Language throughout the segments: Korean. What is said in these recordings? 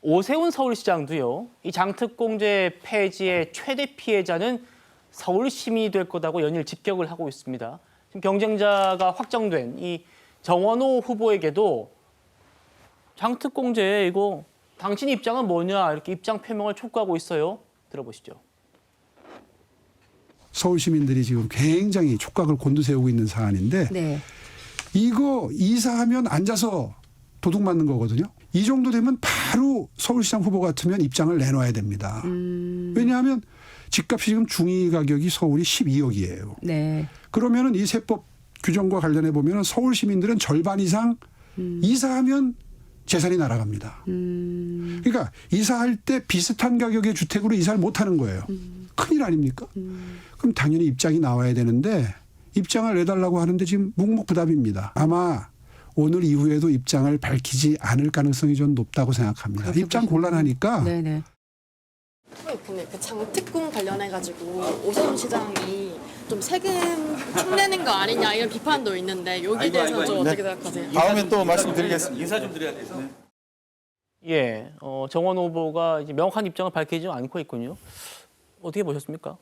오세훈 서울시장도요. 이 장특공제 폐지의 최대 피해자는 서울 시민이 될 거다고 연일 직격을 하고 있습니다. 지금 경쟁자가 확정된 이 정원호 후보에게도 장특공제 이거 당신 입장은 뭐냐 이렇게 입장 표명을 촉구하고 있어요. 들어보시죠. 서울 시민들이 지금 굉장히 촉각을 곤두세우고 있는 사안인데 네. 이거 이사하면 앉아서 도둑 맞는 거거든요. 이 정도 되면 바로 서울시장 후보 같으면 입장을 내놔야 됩니다. 왜냐하면 집값이 지금 중위 가격이 서울이 12억이에요. 네. 그러면은 이 세법 규정과 관련해 보면은 서울 시민들은 절반 이상 이사하면 재산이 날아갑니다. 그러니까 이사할 때 비슷한 가격의 주택으로 이사를 못 하는 거예요. 큰일 아닙니까? 그럼 당연히 입장이 나와야 되는데 입장을 내달라고 하는데 지금 묵묵부답입니다. 아마 오늘 이후에도 입장을 밝히지 않을 가능성이 좀 높다고 생각합니다. 입장 곤란하니까. 네네. 그 장특공 관련해가지고 오세훈 시장이 좀 세금 흉내낸 거 아니냐 이런 비판도 있는데 여기에 대해서 좀 어떻게 생각하세요? 다음에 또 말씀드리겠습니다. 인사 좀 드려야 돼서. 예, 정원 후보가 이제 명확한 입장을 밝히지 않고 있군요. 어떻게 보셨습니까?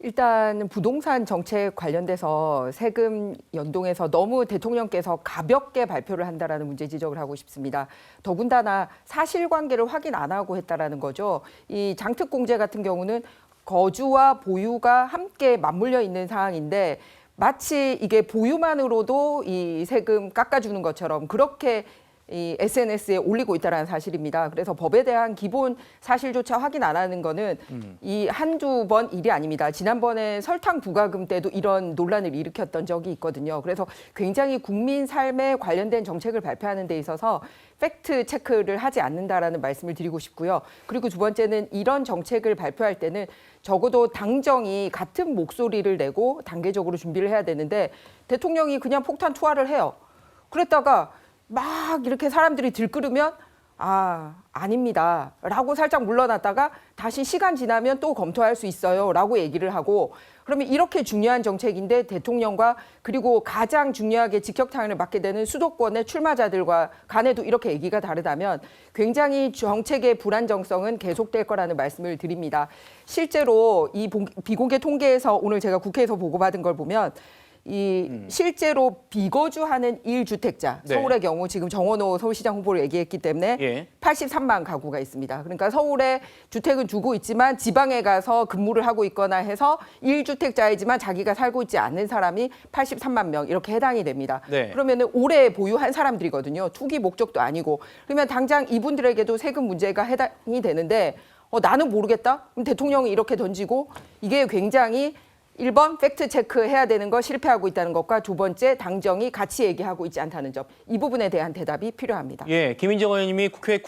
일단 부동산 정책 관련돼서 세금 연동해서 너무 대통령께서 가볍게 발표를 한다라는 문제 지적을 하고 싶습니다. 더군다나 사실관계를 확인 안 하고 했다라는 거죠. 이 장특공제 같은 경우는 거주와 보유가 함께 맞물려 있는 상황인데 마치 이게 보유만으로도 이 세금 깎아주는 것처럼 그렇게 이 SNS에 올리고 있다는 사실입니다. 그래서 법에 대한 기본 사실조차 확인 안 하는 거는 이 한두 번 일이 아닙니다. 지난번에 설탕 부과금 때도 이런 논란을 일으켰던 적이 있거든요. 그래서 굉장히 국민 삶에 관련된 정책을 발표하는 데 있어서 팩트 체크를 하지 않는다라는 말씀을 드리고 싶고요. 그리고 두 번째는 이런 정책을 발표할 때는 적어도 당정이 같은 목소리를 내고 단계적으로 준비를 해야 되는데 대통령이 그냥 폭탄 투하를 해요. 그랬다가 막 이렇게 사람들이 들끓으면 아닙니다 라고 살짝 물러났다가 다시 시간 지나면 또 검토할 수 있어요 라고 얘기를 하고 그러면 이렇게 중요한 정책인데 대통령과 그리고 가장 중요하게 직격탄을 맞게 되는 수도권의 출마자들과 간에도 이렇게 얘기가 다르다면 굉장히 정책의 불안정성은 계속될 거라는 말씀을 드립니다. 실제로 이 비공개 통계에서 오늘 제가 국회에서 보고받은 걸 보면 실제로 비거주하는 1주택자, 네. 서울의 경우 지금 정원호 서울시장 후보를 얘기했기 때문에 예. 83만 가구가 있습니다. 그러니까 서울에 주택은 두고 있지만 지방에 가서 근무를 하고 있거나 해서 1주택자이지만 자기가 살고 있지 않는 사람이 83만 명 이렇게 해당이 됩니다. 네. 그러면 오래 보유한 사람들이거든요. 투기 목적도 아니고. 그러면 당장 이분들에게도 세금 문제가 해당이 되는데 나는 모르겠다? 그럼 대통령이 이렇게 던지고 이게 굉장히 1번 팩트 체크 해야 되는 거 실패하고 있다는 것과 두 번째 당정이 같이 얘기하고 있지 않다는 점. 이 부분에 대한 대답이 필요합니다. 예, 김인정 의원님이 국회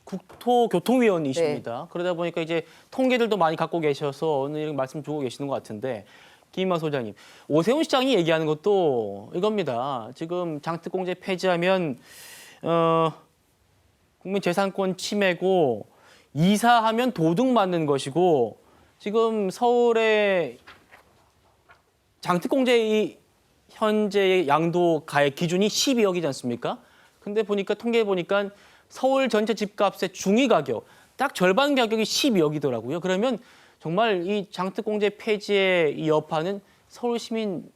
국토교통위원이십니다. 네. 그러다 보니까 이제 통계들도 많이 갖고 계셔서 오늘 말씀 주고 계시는 것 같은데 김인만 소장님, 오세훈 시장이 얘기하는 것도 이겁니다. 지금 장특공제 폐지하면 국민 재산권 침해고 이사하면 도둑 맞는 것이고 지금 서울의 장특공제의 현재의 양도 가액 기준이 12억이지 않습니까? 근데 보니까 통계 보니까 서울 전체 집값의 중위 가격 딱 절반 가격이 12억이더라고요. 그러면 정말 이 장특공제 폐지의 이 여파는 서울 시민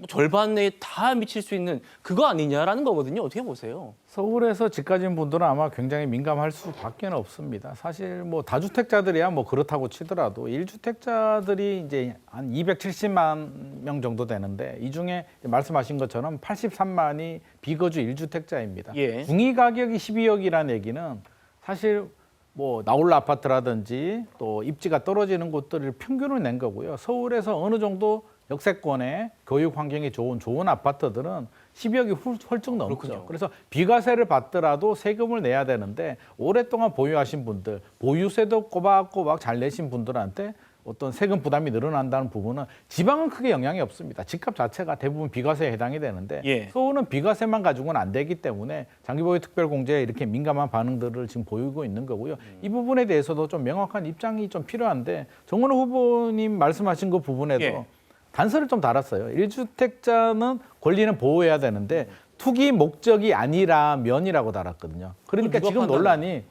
절반에 다 미칠 수 있는 그거 아니냐라는 거거든요. 어떻게 보세요? 서울에서 집 가진 분들은 아마 굉장히 민감할 수밖에 없습니다. 사실 뭐 다주택자들이야 뭐 그렇다고 치더라도 1주택자들이 이제 한 270만 명 정도 되는데 이 중에 말씀하신 것처럼 83만이 비거주 1주택자입니다. 예. 중위 가격이 12억이라는 얘기는 사실 뭐 나홀라 아파트라든지 또 입지가 떨어지는 곳들을 평균을 낸 거고요. 서울에서 어느 정도 역세권의 교육 환경이 좋은 아파트들은 12억이 훌쩍 넘죠. 그렇군요. 그래서 비과세를 받더라도 세금을 내야 되는데 오랫동안 보유하신 분들, 보유세도 꼬박꼬박 잘 내신 분들한테 어떤 세금 부담이 늘어난다는 부분은 지방은 크게 영향이 없습니다. 집값 자체가 대부분 비과세에 해당이 되는데 예. 서울은 비과세만 가지고는 안 되기 때문에 장기보유 특별공제에 이렇게 민감한 반응들을 지금 보이고 있는 거고요. 이 부분에 대해서도 좀 명확한 입장이 좀 필요한데 정원호 후보님 말씀하신 그 부분에도 예. 단서를 좀 달았어요. 1주택자는 권리는 보호해야 되는데 투기 목적이 아니라면이라고 달았거든요. 그러니까 누가 지금 판단해요? 논란이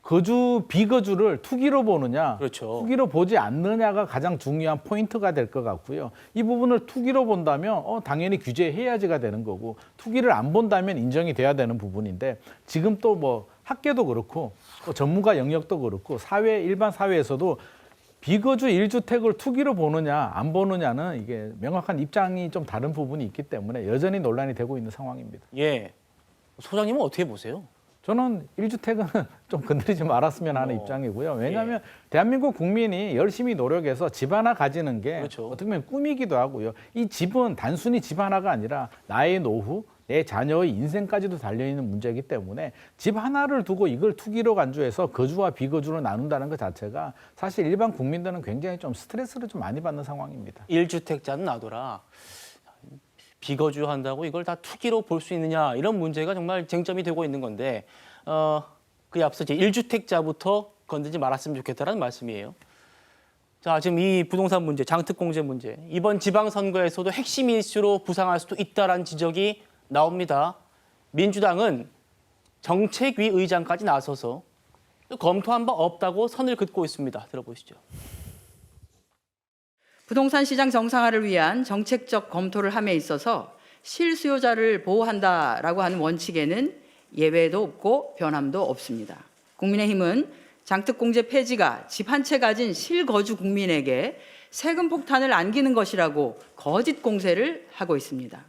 거주 비거주를 투기로 보느냐, 그렇죠. 투기로 보지 않느냐가 가장 중요한 포인트가 될 것 같고요. 이 부분을 투기로 본다면 당연히 규제해야지가 되는 거고, 투기를 안 본다면 인정이 돼야 되는 부분인데, 지금 또 뭐 학계도 그렇고 또 전문가 영역도 그렇고 일반 사회에서도 비거주 1주택을 투기로 보느냐 안 보느냐는 이게 명확한 입장이 좀 다른 부분이 있기 때문에 여전히 논란이 되고 있는 상황입니다. 예. 소장님은 어떻게 보세요? 저는 1주택은 좀 건드리지 말았으면 하는 입장이고요. 왜냐하면 대한민국 국민이 열심히 노력해서 집 하나 가지는 게 그렇죠. 어떻게 보면 꿈이기도 하고요. 이 집은 단순히 집 하나가 아니라 나의 노후, 내 자녀의 인생까지도 달려있는 문제이기 때문에 집 하나를 두고 이걸 투기로 간주해서 거주와 비거주를 나눈다는 것 자체가 사실 일반 국민들은 굉장히 좀 스트레스를 좀 많이 받는 상황입니다. 1주택자는 놔둬라. 비거주한다고 이걸 다 투기로 볼 수 있느냐 이런 문제가 정말 쟁점이 되고 있는 건데 그에 앞서 이제 1주택자부터 건드리지 말았으면 좋겠다라는 말씀이에요. 자, 지금 이 부동산 문제, 장특공제 문제 이번 지방선거에서도 핵심 이슈로 부상할 수도 있다라는 지적이 나옵니다. 민주당은 정책위 의장까지 나서서 또 검토한 바 없다고 선을 긋고 있습니다. 들어보시죠. 부동산 시장 정상화를 위한 정책적 검토를 함에 있어서 실수요자를 보호한다라고 하는 원칙에는 예외도 없고 변함도 없습니다. 국민의힘은 장특공제 폐지가 집 한 채 가진 실거주 국민에게 세금 폭탄을 안기는 것이라고 거짓 공세를 하고 있습니다.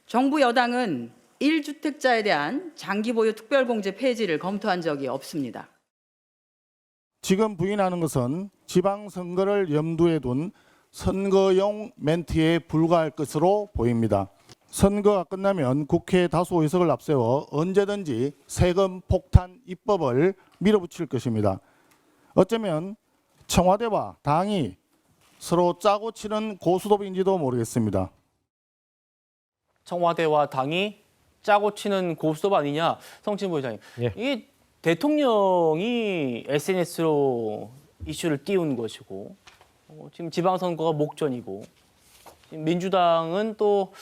정부 여당은 1주택자에 대한 장기 보유 특별공제 폐지를 검토한 적이 없습니다. 지금 부인하는 것은 지방선거를 염두에 둔 선거용 멘트에 불과할 것으로 보입니다. 선거가 끝나면 국회 다수 의석을 앞세워 언제든지 세금 폭탄 입법을 밀어붙일 것입니다. 어쩌면 청와대와 당이 서로 짜고 치는 고수톱인지도 모르겠습니다. 청와대와 당이 짜고 치는 고스톱 아니냐, 성진보 의장님. 예. 이게 대통령이 SNS로 이슈를 띄운 것이고 지금 지방선거가 목전이고 지금 민주당은 또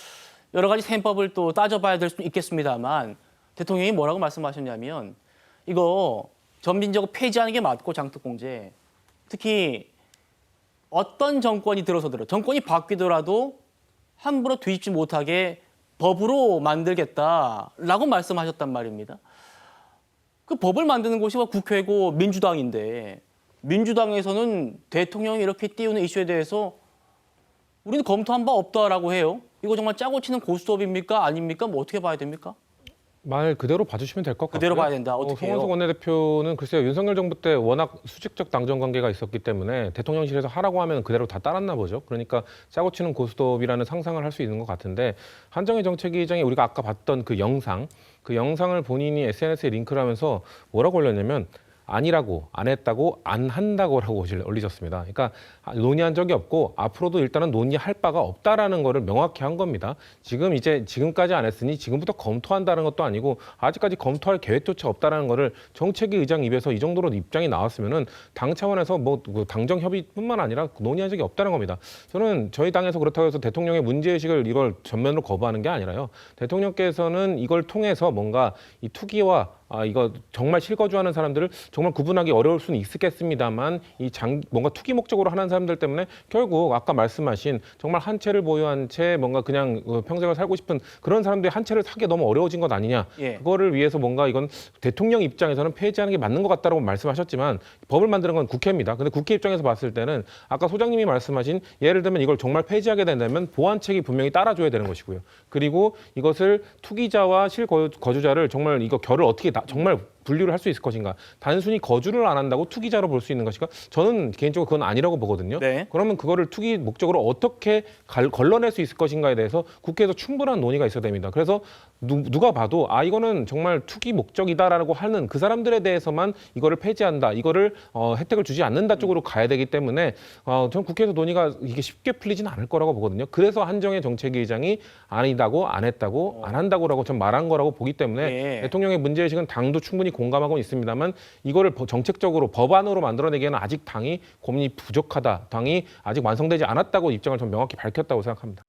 여러 가지 셈법을 또 따져봐야 될 수도 있겠습니다만 대통령이 뭐라고 말씀하셨냐면 이거 전민적으로 폐지하는 게 맞고 장특공제 특히 어떤 정권이 들어서더라도 정권이 바뀌더라도 함부로 뒤집지 못하게 법으로 만들겠다라고 말씀하셨단 말입니다. 그 법을 만드는 곳이 국회고 민주당인데 민주당에서는 대통령이 이렇게 띄우는 이슈에 대해서 우리는 검토한 바 없다라고 해요. 이거 정말 짜고 치는 고스톱입니까? 아닙니까? 뭐 어떻게 봐야 됩니까? 말 그대로 봐주시면 될 것 같고요. 그대로 봐야 된다. 어떻게 해요? 송원석 원내대표는 글쎄요. 윤석열 정부 때 워낙 수직적 당정 관계가 있었기 때문에 대통령실에서 하라고 하면 그대로 다 따랐나 보죠. 그러니까 짜고 치는 고스톱이라는 상상을 할 수 있는 것 같은데 한정희 정책위의장이 우리가 아까 봤던 그 영상을 본인이 SNS에 링크를 하면서 뭐라고 올렸냐면 아니라고, 안 했다고, 안 한다고라고 올리셨습니다. 그러니까 논의한 적이 없고 앞으로도 일단은 논의할 바가 없다라는 거를 명확히 한 겁니다. 지금까지 안 했으니 지금부터 검토한다는 것도 아니고 아직까지 검토할 계획조차 없다라는 거를 정책위 의장 입에서 이 정도로 입장이 나왔으면은 당 차원에서 뭐 당정 협의뿐만 아니라 논의한 적이 없다는 겁니다. 저는 저희 당에서 그렇다고 해서 대통령의 문제의식을 이걸 전면으로 거부하는 게 아니라요. 대통령께서는 이걸 통해서 뭔가 이 투기와 이거 정말 실거주하는 사람들을 정말 구분하기 어려울 수는 있겠습니다만 뭔가 투기 목적으로 하는 사람들 때문에 결국 아까 말씀하신 정말 한 채를 보유한 채 뭔가 그냥 평생을 살고 싶은 그런 사람들이 한 채를 사기 너무 어려워진 것 아니냐. 예. 그거를 위해서 뭔가 이건 대통령 입장에서는 폐지하는 게 맞는 것 같다라고 말씀하셨지만 법을 만드는 건 국회입니다. 근데 국회 입장에서 봤을 때는 아까 소장님이 말씀하신 예를 들면 이걸 정말 폐지하게 된다면 보완책이 분명히 따라줘야 되는 것이고요. 그리고 이것을 투기자와 실거주자를 정말 이거 결을 어떻게 정말 분류를 할 수 있을 것인가? 단순히 거주를 안 한다고 투기자로 볼 수 있는 것인가? 저는 개인적으로 그건 아니라고 보거든요. 네. 그러면 그거를 투기 목적으로 어떻게 걸러낼 수 있을 것인가에 대해서 국회에서 충분한 논의가 있어야 됩니다. 그래서 누가 봐도 이거는 정말 투기 목적이다라고 하는 그 사람들에 대해서만 이거를 폐지한다, 이거를 혜택을 주지 않는다 쪽으로 가야 되기 때문에 저는 국회에서 논의가 이게 쉽게 풀리지는 않을 거라고 보거든요. 그래서 한정희 정책위의장이 아니다고, 안 했다고, 안 한다고라고 전 말한 거라고 보기 때문에 네. 대통령의 문제의식은 당도 충분히 공감하고 있습니다만 이거를 정책적으로 법안으로 만들어내기에는 아직 당이 고민이 부족하다, 당이 아직 완성되지 않았다고 입장을 좀 명확히 밝혔다고 생각합니다.